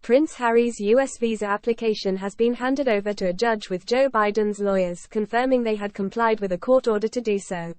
Prince Harry's U.S. visa application has been handed over to a judge with Joe Biden's lawyers confirming they had complied with a court order to do so.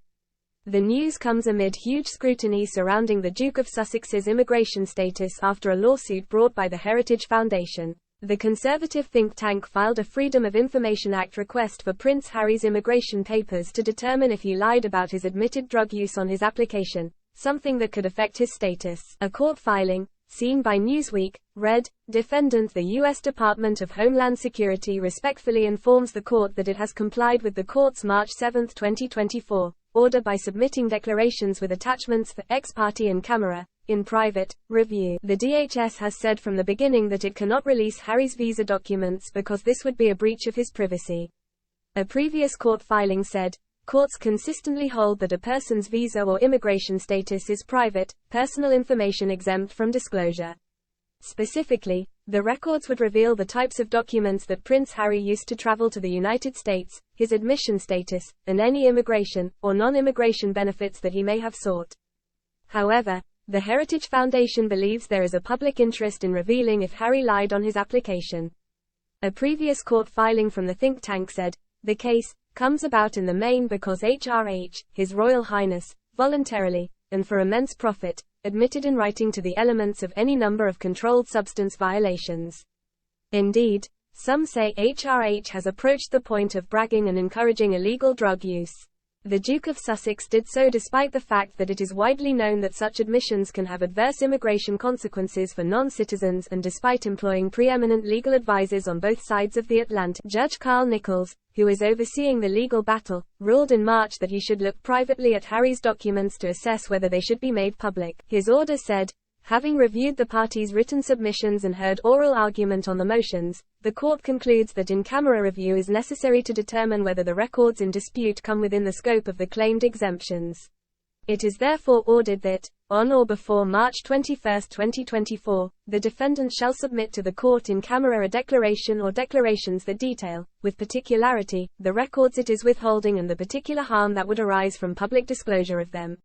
The news comes amid huge scrutiny surrounding the Duke of Sussex's immigration status after a lawsuit brought by the Heritage Foundation. The conservative think tank filed a Freedom of Information Act request for Prince Harry's immigration papers to determine if he lied about his admitted drug use on his application, something that could affect his status. A court filing, seen by Newsweek, read, "Defendant, the U.S. Department of Homeland Security respectfully informs the court that it has complied with the court's March 7, 2024, order by submitting declarations with attachments for ex parte in camera, in private, review." The DHS has said from the beginning that it cannot release Harry's visa documents because this would be a breach of his privacy. A previous court filing said, "Courts consistently hold that a person's visa or immigration status is private, personal information exempt from disclosure." Specifically, the records would reveal the types of documents that Prince Harry used to travel to the United States, his admission status, and any immigration or non-immigration benefits that he may have sought. However, the Heritage Foundation believes there is a public interest in revealing if Harry lied on his application. A previous court filing from the think tank said, "The case comes about in the main because HRH, His Royal Highness, voluntarily, and for immense profit, admitted in writing to the elements of any number of controlled substance violations." Indeed, some say HRH has approached the point of bragging and encouraging illegal drug use. The Duke of Sussex did so despite the fact that it is widely known that such admissions can have adverse immigration consequences for non-citizens, and despite employing preeminent legal advisors on both sides of the Atlantic. Judge Carl Nichols, who is overseeing the legal battle, ruled in March that he should look privately at Harry's documents to assess whether they should be made public. His order said, having reviewed the parties' written submissions and heard oral argument on the motions, the court concludes that in-camera review is necessary to determine whether the records in dispute come within the scope of the claimed exemptions. It is therefore ordered that, on or before March 21, 2024, the defendant shall submit to the court in camera a declaration or declarations that detail, with particularity, the records it is withholding and the particular harm that would arise from public disclosure of them.